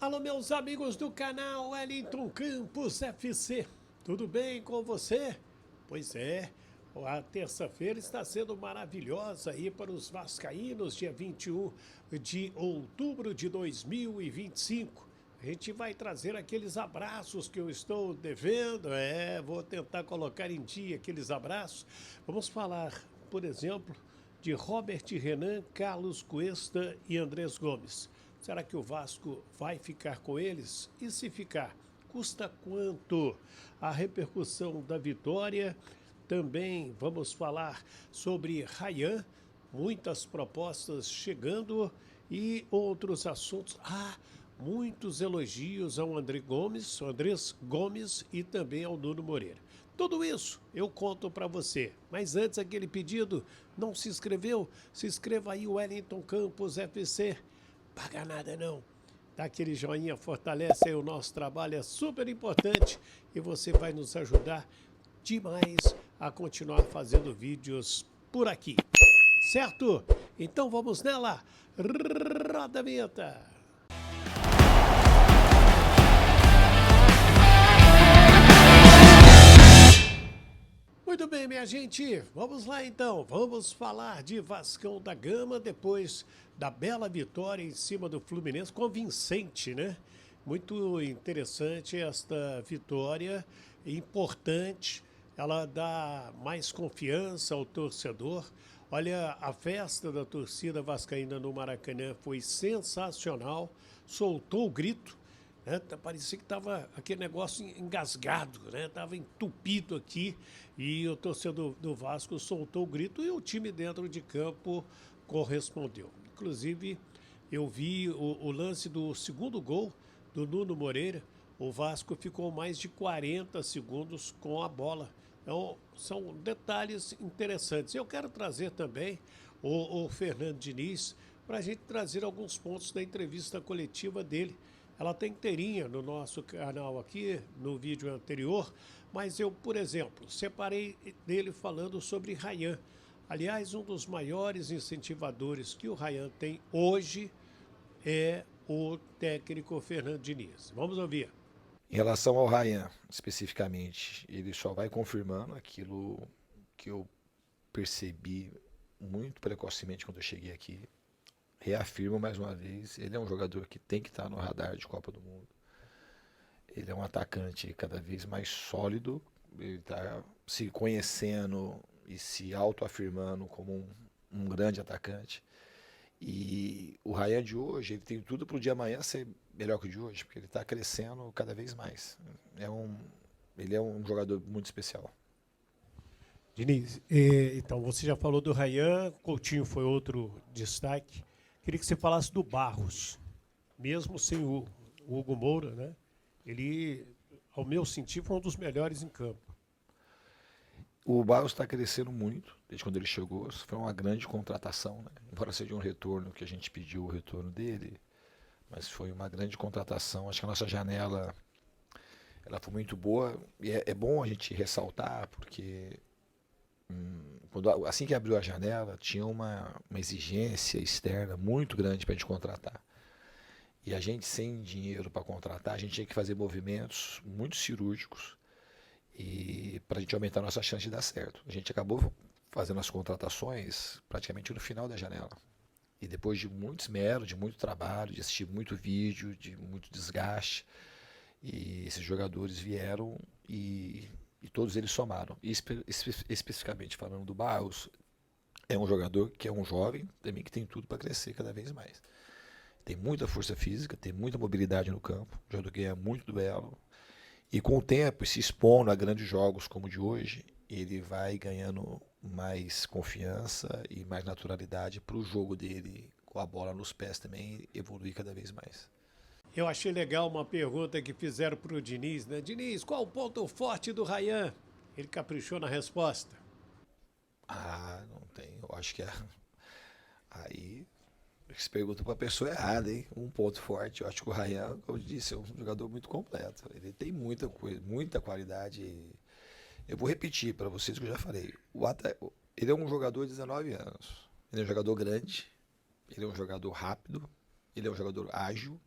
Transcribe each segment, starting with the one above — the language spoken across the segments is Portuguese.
Alô, meus amigos do canal Wellington Campos FC, tudo bem com você? Pois é, a terça-feira está sendo maravilhosa aí para os vascaínos, dia 21 de outubro de 2025. A gente vai trazer aqueles abraços que eu estou devendo, vou tentar colocar em dia aqueles abraços. Vamos falar, por exemplo, de Robert Renan, Carlos Cuesta e Andrés Gomes. Será que o Vasco vai ficar com eles? E se ficar, custa quanto? A repercussão da vitória. Também vamos falar sobre Ryan, muitas propostas chegando e outros assuntos. Muitos elogios ao Andrés Gomes e também ao Nuno Moreira. Tudo isso eu conto para você. Mas antes, aquele pedido, não se inscreveu? Se inscreva aí, Wellington Campos FC. Paga nada não. Dá aquele joinha, fortalece aí o nosso trabalho, é super importante e você vai nos ajudar demais a continuar fazendo vídeos por aqui. Certo? Então vamos nela. Roda a vinheta. Muito bem, minha gente, vamos lá então, vamos falar de Vascão da Gama depois da bela vitória em cima do Fluminense, convincente, né? Muito interessante esta vitória, importante, ela dá mais confiança ao torcedor. Olha, a festa da torcida vascaína no Maracanã foi sensacional, soltou o grito. Parecia que estava aquele negócio engasgado, né? Estava entupido aqui e o torcedor do Vasco soltou o grito e o time dentro de campo correspondeu. Inclusive, eu vi o lance do segundo gol do Nuno Moreira. O Vasco ficou mais de 40 segundos com a bola. Então, são detalhes interessantes. Eu quero trazer também o Fernando Diniz para a gente trazer alguns pontos da entrevista coletiva dele. Ela tem inteirinha no nosso canal aqui, no vídeo anterior, mas eu, por exemplo, separei dele falando sobre Ryan. Aliás, um dos maiores incentivadores que o Ryan tem hoje é o técnico Fernando Diniz. Vamos ouvir. Em relação ao Ryan, especificamente, ele só vai confirmando aquilo que eu percebi muito precocemente quando eu cheguei aqui. Reafirmo mais uma vez, ele é um jogador que tem que estar no radar de Copa do Mundo. Ele é um atacante cada vez mais sólido, ele está se conhecendo e se autoafirmando como um grande atacante. E o Ryan de hoje, ele tem tudo para o de amanhã ser melhor que o de hoje, porque ele está crescendo cada vez mais. Ele é um jogador muito especial. Diniz, então você já falou do Ryan, Coutinho foi outro destaque. Queria que você falasse do Barros, mesmo sem o Hugo Moura, né? Ele, ao meu sentir, foi um dos melhores em campo. O Barros está crescendo muito desde quando ele chegou. Foi uma grande contratação, né? Embora seja um retorno que a gente pediu o retorno dele, mas foi uma grande contratação. Acho que a nossa janela ela foi muito boa e é bom a gente ressaltar porque assim que abriu a janela tinha uma exigência externa muito grande para a gente contratar. E a gente sem dinheiro para contratar, a gente tinha que fazer movimentos muito cirúrgicos e para a gente aumentar a nossa chance de dar certo. A gente acabou fazendo as contratações praticamente no final da janela. E depois de muito esmero, de muito trabalho, de assistir muito vídeo, de muito desgaste, e esses jogadores vieram e todos eles somaram. E especificamente falando do Barros, é um jogador que é um jovem, também que tem tudo para crescer cada vez mais. Tem muita força física, tem muita mobilidade no campo, um jogador que ganha muito duelo. E com o tempo, se expondo a grandes jogos como o de hoje, ele vai ganhando mais confiança e mais naturalidade para o jogo dele com a bola nos pés também evoluir cada vez mais. Eu achei legal uma pergunta que fizeram para o Diniz, né? Diniz, qual o ponto forte do Ryan? Ele caprichou na resposta. Não tem. Eu acho que aí você pergunta para a pessoa errada, hein? Um ponto forte. Eu acho que o Ryan, como eu disse, é um jogador muito completo. Ele tem muita coisa, muita qualidade. Eu vou repetir para vocês o que eu já falei. Ele é um jogador de 19 anos. Ele é um jogador grande. Ele é um jogador rápido. Ele é um jogador ágil.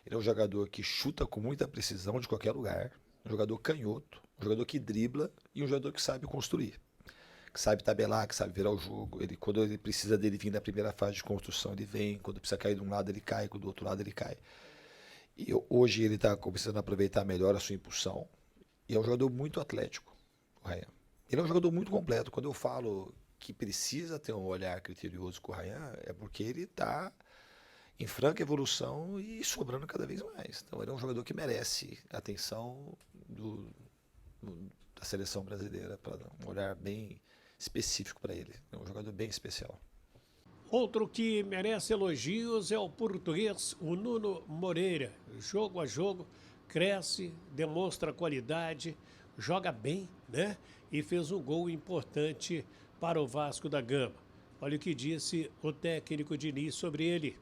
Ele é um jogador que chuta com muita precisão de qualquer lugar, um jogador canhoto, um jogador que dribla e um jogador que sabe construir, que sabe tabelar, que sabe virar o jogo. Ele, quando ele precisa dele vir na primeira fase de construção, ele vem. Quando precisa cair de um lado, ele cai. Quando do outro lado, ele cai. E hoje ele está começando a aproveitar melhor a sua impulsão. E é um jogador muito atlético, o Ryan. Ele é um jogador muito completo. Quando eu falo que precisa ter um olhar criterioso com o Ryan, é porque ele está em franca evolução e sobrando cada vez mais. Então ele é um jogador que merece a atenção da seleção brasileira, para dar um olhar bem específico para ele. É um jogador bem especial. Outro que merece elogios é o português, o Nuno Moreira. Jogo a jogo, cresce, demonstra qualidade, joga bem, né? E fez um gol importante para o Vasco da Gama. Olha o que disse o técnico Diniz sobre ele.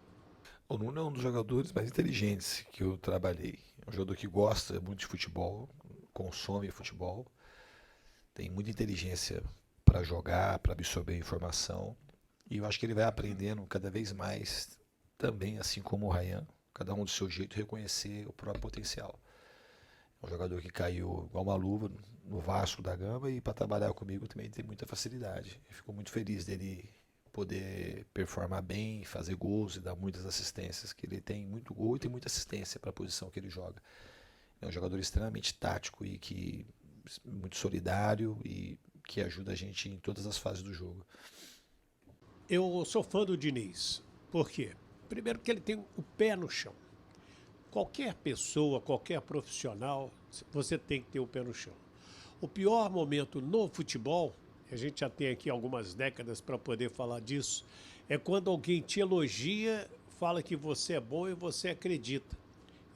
O Nuno é um dos jogadores mais inteligentes que eu trabalhei. É um jogador que gosta muito de futebol, consome futebol, tem muita inteligência para jogar, para absorver informação. E eu acho que ele vai aprendendo cada vez mais, também, assim como o Ryan, cada um do seu jeito, reconhecer o próprio potencial. É um jogador que caiu igual uma luva no Vasco da Gama e para trabalhar comigo também tem muita facilidade. Eu fico muito feliz dele poder performar bem, fazer gols e dar muitas assistências, que ele tem muito gol e tem muita assistência para a posição que ele joga. É um jogador extremamente tático e que muito solidário e que ajuda a gente em todas as fases do jogo. Eu sou fã do Diniz. Por quê? Primeiro que ele tem o pé no chão. Qualquer pessoa, qualquer profissional, você tem que ter o pé no chão. O pior momento no futebol, a gente já tem aqui algumas décadas para poder falar disso, é quando alguém te elogia, fala que você é bom e você acredita.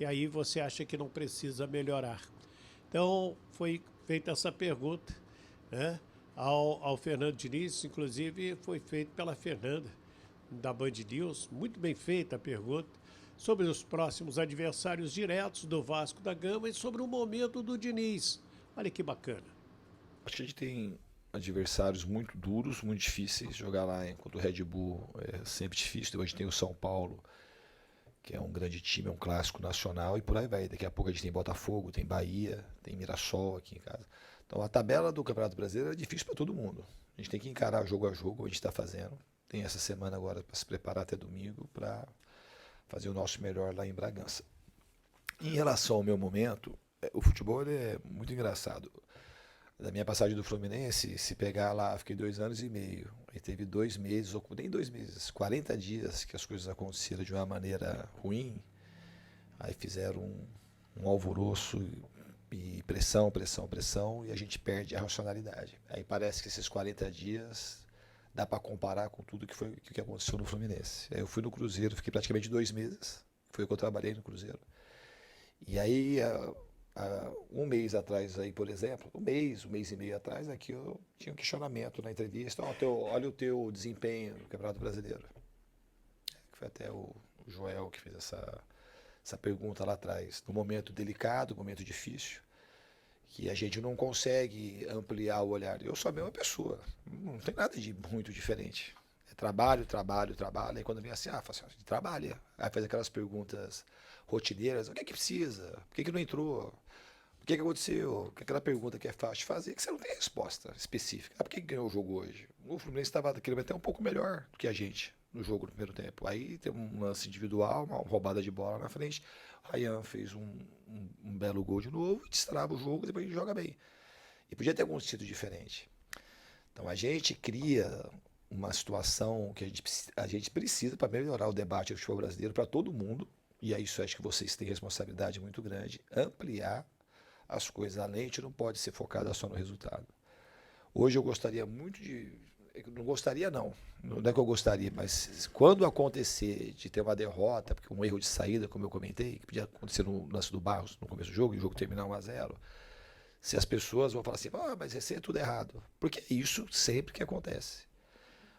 E aí você acha que não precisa melhorar. Então, foi feita essa pergunta, né, ao Fernando Diniz, inclusive foi feito pela Fernanda, da Band News, muito bem feita a pergunta, sobre os próximos adversários diretos do Vasco da Gama e sobre o momento do Diniz. Olha que bacana. Acho que a gente tem adversários muito duros, muito difíceis. Jogar lá contra o Red Bull é sempre difícil. Depois a gente tem o São Paulo, que é um grande time, é um clássico nacional, e por aí vai. Daqui a pouco a gente tem Botafogo, tem Bahia, tem Mirassol aqui em casa. Então a tabela do Campeonato Brasileiro é difícil para todo mundo. A gente tem que encarar jogo a jogo, como a gente está fazendo. Tem essa semana agora para se preparar até domingo para fazer o nosso melhor lá em Bragança. Em relação ao meu momento, o futebol ele é muito engraçado. Da minha passagem do Fluminense, se pegar lá, fiquei 2 anos e meio. Aí teve 2 meses, ou nem 2 meses, 40 dias que as coisas aconteceram de uma maneira ruim. Aí fizeram um alvoroço e pressão, pressão, pressão, e a gente perde a racionalidade. Aí parece que esses 40 dias dá para comparar com tudo que aconteceu no Fluminense. Aí eu fui no Cruzeiro, fiquei praticamente 2 meses. Foi o que eu trabalhei no Cruzeiro. E aí, um mês atrás, aí, por exemplo, um mês e meio atrás, aqui eu tinha um questionamento na entrevista. Olha o teu desempenho no Campeonato Brasileiro. Foi até o Joel que fez essa pergunta lá atrás. Num momento delicado, momento difícil, que a gente não consegue ampliar o olhar. Eu sou a mesma pessoa, não tem nada de muito diferente. É trabalho, trabalho, trabalho. Aí quando vem assim, fala assim, trabalha. Aí faz aquelas perguntas rotineiras, o que é que precisa? Por que não entrou? O que aconteceu? Aquela pergunta que é fácil de fazer, que você não tem resposta específica. Por que ganhou o jogo hoje? O Fluminense estava querendo até um pouco melhor do que a gente no jogo no primeiro tempo. Aí tem um lance individual, uma roubada de bola na frente. O Ryan fez um belo gol de novo, destrava o jogo, depois a gente joga bem. E podia ter acontecido diferente. Então a gente cria uma situação que a gente precisa para melhorar o debate do futebol brasileiro para todo mundo. E é isso, acho que vocês têm responsabilidade muito grande, ampliar as coisas. A lente não pode ser focada só no resultado. Hoje eu gostaria muito de... Não gostaria não é que eu gostaria, mas quando acontecer de ter uma derrota, porque um erro de saída, como eu comentei, que podia acontecer no lance do Barros, no começo do jogo, e o jogo terminar 1-0, se as pessoas vão falar assim, mas esse é tudo errado. Porque é isso sempre que acontece.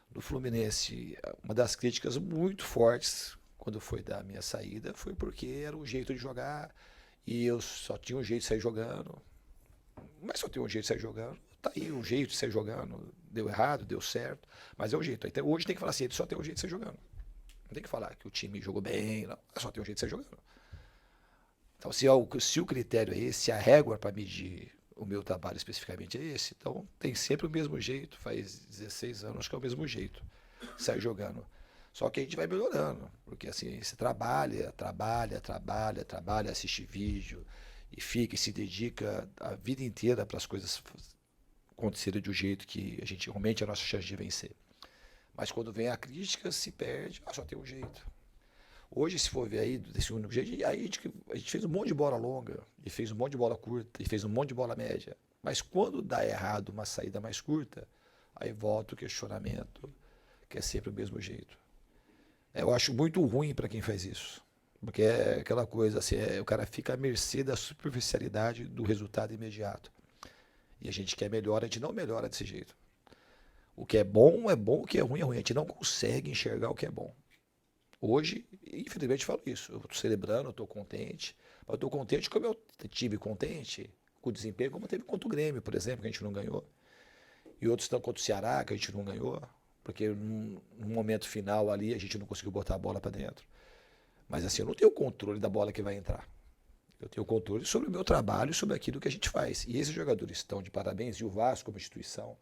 No Fluminense, uma das críticas muito fortes quando foi da minha saída foi porque era um jeito de jogar e eu só tinha um jeito de sair jogando. Mas só tinha um jeito de sair jogando. Tá aí um jeito de sair jogando. Deu errado, deu certo. Mas é o jeito. Então, hoje tem que falar assim, ele só tem um jeito de sair jogando. Não tem que falar que o time jogou bem, não. Só tem um jeito de sair jogando. Então, se o critério é esse, se a régua para medir o meu trabalho especificamente é esse, então tem sempre o mesmo jeito, faz 16 anos que é o mesmo jeito, sai jogando. Só que a gente vai melhorando, porque assim, você trabalha, assiste vídeo, e fica e se dedica a vida inteira para as coisas acontecerem de um jeito que a gente realmente é a nossa chance de vencer. Mas quando vem a crítica, se perde, só tem um jeito. Hoje, se for ver aí, desse único jeito, aí a gente fez um monte de bola longa, e fez um monte de bola curta, e fez um monte de bola média. Mas quando dá errado uma saída mais curta, aí volta o questionamento, que é sempre o mesmo jeito. Eu acho muito ruim para quem faz isso. Porque é aquela coisa, assim, o cara fica à mercê da superficialidade do resultado imediato. E a gente quer melhora, a gente não melhora desse jeito. O que é bom, o que é ruim é ruim. A gente não consegue enxergar o que é bom. Hoje, infelizmente, falo isso. Eu estou celebrando, eu estou contente. Mas eu estou contente como eu tive contente com o desempenho, como teve contra o Grêmio, por exemplo, que a gente não ganhou. E outros estão contra o Ceará, que a gente não ganhou. Porque no momento final ali a gente não conseguiu botar a bola para dentro. Mas assim, eu não tenho controle da bola que vai entrar. Eu tenho controle sobre o meu trabalho, sobre aquilo que a gente faz. E esses jogadores estão de parabéns. E o Vasco como instituição.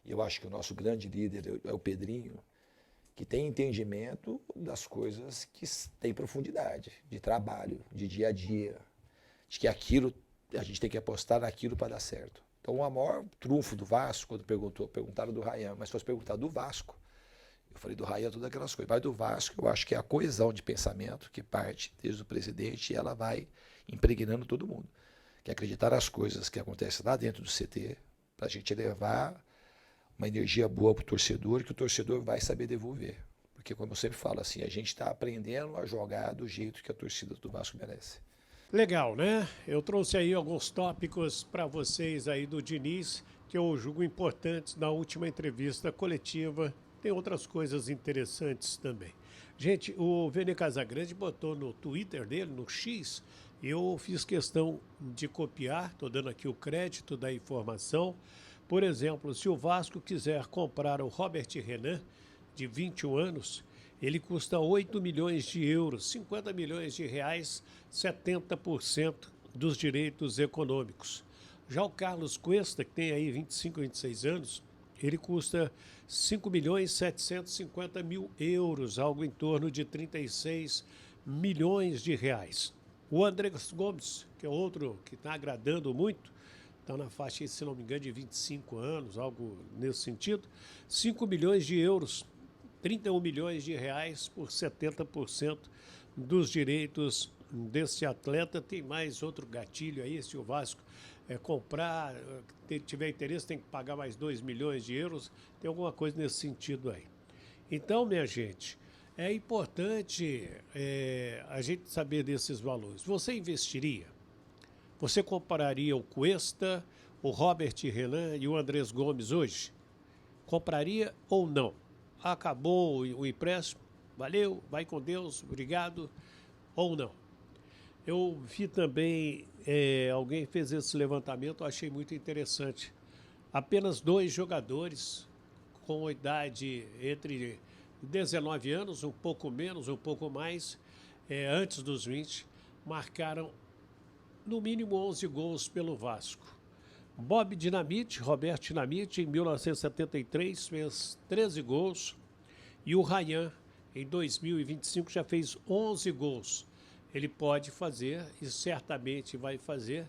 E eu acho que o nosso grande líder é o Pedrinho, que tem entendimento das coisas que têm profundidade, de trabalho, de dia a dia, de que aquilo, a gente tem que apostar naquilo para dar certo. Então, o maior trunfo do Vasco, quando perguntaram do Ryan, mas se fosse perguntar do Vasco, eu falei do Ryan, todas aquelas coisas, mas do Vasco eu acho que é a coesão de pensamento que parte desde o presidente e ela vai impregnando todo mundo. Que é acreditar nas coisas que acontecem lá dentro do CT, para a gente levar uma energia boa para o torcedor, que o torcedor vai saber devolver. Porque, como eu sempre falo, assim, a gente está aprendendo a jogar do jeito que a torcida do Vasco merece. Legal, né? Eu trouxe aí alguns tópicos para vocês aí do Diniz, que eu julgo importantes na última entrevista coletiva. Tem outras coisas interessantes também. Gente, o Vene Casagrande botou no Twitter dele, no X, eu fiz questão de copiar, estou dando aqui o crédito da informação. Por exemplo, se o Vasco quiser comprar o Robert Renan, de 21 anos, ele custa 8 milhões de euros, 50 milhões de reais, 70% dos direitos econômicos. Já o Carlos Cuesta, que tem aí 25, 26 anos, ele custa 5 milhões 750 mil euros, algo em torno de 36 milhões de reais. O Andrés Gomes, que é outro que está agradando muito, está na faixa, se não me engano, de 25 anos, algo nesse sentido, 5 milhões de euros, 31 milhões de reais por 70% dos direitos desse atleta. Tem mais outro gatilho aí, se o Vasco comprar, tiver interesse, tem que pagar mais 2 milhões de euros, tem alguma coisa nesse sentido aí. Então, minha gente, é importante a gente saber desses valores. Você investiria? Você compraria o Cuesta, o Robert Renan e o Andrés Gomes hoje? Compraria ou não? Acabou o empréstimo, valeu, vai com Deus, obrigado, ou não? Eu vi também, alguém fez esse levantamento, eu achei muito interessante. Apenas 2 jogadores com idade entre 19 anos, um pouco menos, um pouco mais, antes dos 20, marcaram no mínimo 11 gols pelo Vasco. Bob Dinamite, Roberto Dinamite, em 1973, fez 13 gols. E o Ryan, em 2025, já fez 11 gols. Ele pode fazer, e certamente vai fazer,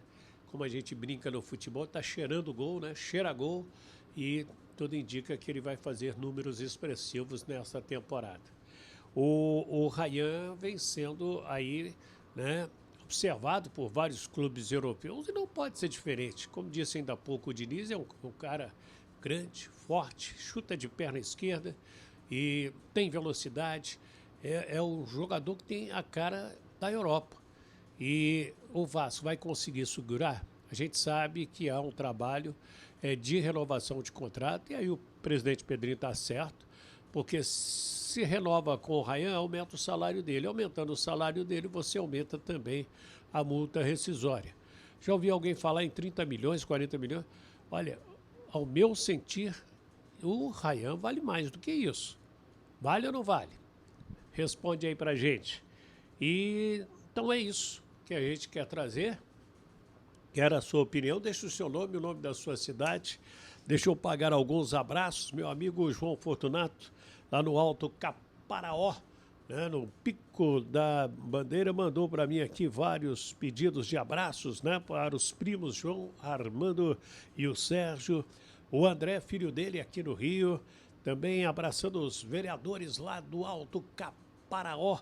como a gente brinca no futebol, está cheirando gol, né? Cheira gol, e tudo indica que ele vai fazer números expressivos nessa temporada. O Ryan vem sendo aí, né, observado por vários clubes europeus e não pode ser diferente. Como disse ainda há pouco, o Diniz é um cara grande, forte, chuta de perna esquerda e tem velocidade. É um jogador que tem a cara da Europa. E o Vasco vai conseguir segurar? A gente sabe que há um trabalho de renovação de contrato e aí o presidente Pedrinho está certo, porque se renova com o Ryan, aumenta o salário dele. Aumentando o salário dele, você aumenta também a multa rescisória. Já ouvi alguém falar em 30 milhões, 40 milhões. Olha, ao meu sentir, o Ryan vale mais do que isso. Vale ou não vale? Responde aí pra gente. E então é isso. que a gente quer trazer. Quero a sua opinião, deixa o seu nome, o nome da sua cidade. Deixa eu pagar alguns abraços. Meu amigo João Fortunato, lá no Alto Caparaó, né, no Pico da Bandeira, mandou para mim aqui vários pedidos de abraços, né, para os primos João, Armando e o Sérgio. O André, filho dele, aqui no Rio. Também abraçando os vereadores lá do Alto Caparaó.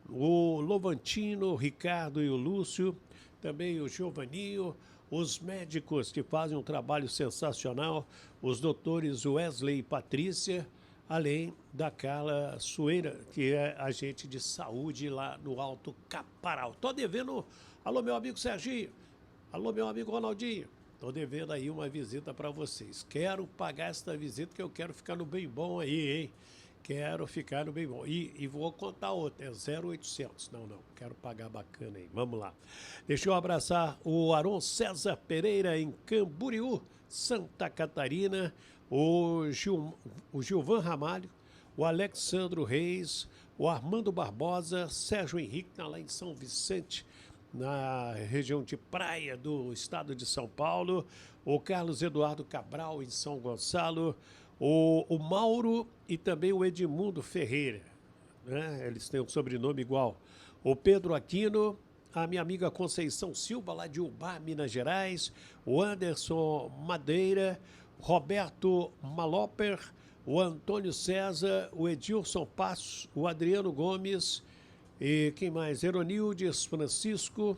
O Lovantino, o Ricardo e o Lúcio. Também o Giovaninho. Os médicos que fazem um trabalho sensacional. Os doutores Wesley e Patrícia. Além da Carla Sueira, que é agente de saúde lá no Alto Caparaó. Tô devendo... Alô, meu amigo Serginho. Alô, meu amigo Ronaldinho. Estou devendo aí uma visita para vocês. Quero pagar esta visita que eu quero ficar no bem bom aí, hein? Quero ficar no bem bom. E vou contar outra, é 0800. Não, quero pagar bacana aí. Vamos lá. Deixa eu abraçar o Aron César Pereira em Camboriú, Santa Catarina, o Gilvan Ramalho, o Alexandro Reis, o Armando Barbosa, Sérgio Henrique, lá em São Vicente, na região de Praia do estado de São Paulo, o Carlos Eduardo Cabral em São Gonçalo, o Mauro e também o Edmundo Ferreira, né? Eles têm um sobrenome igual. O Pedro Aquino, a minha amiga Conceição Silva, lá de Ubá, Minas Gerais, o Anderson Madeira, Roberto Maloper, o Antônio César, o Edilson Passos, o Adriano Gomes. E quem mais? Eronildes Francisco,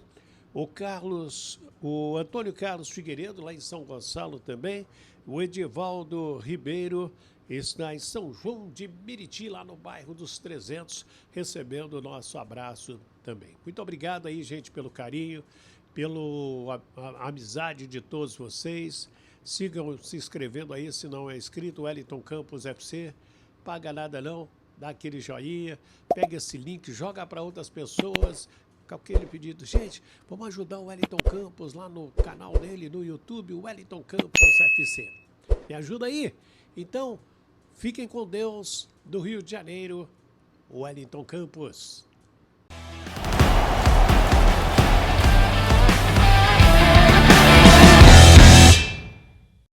o Antônio Carlos Figueiredo, lá em São Gonçalo também, o Edivaldo Ribeiro, está em São João de Meriti, lá no bairro dos 300, recebendo o nosso abraço também. Muito obrigado aí, gente, pelo carinho, pela amizade de todos vocês. Sigam se inscrevendo aí, se não é inscrito, Wellington Campos FC, paga nada não. Dá aquele joinha, pega esse link, joga para outras pessoas, com aquele pedido. Gente, vamos ajudar o Wellington Campos lá no canal dele, no YouTube, Wellington Campos FC. Me ajuda aí? Então, fiquem com Deus, do Rio de Janeiro, Wellington Campos.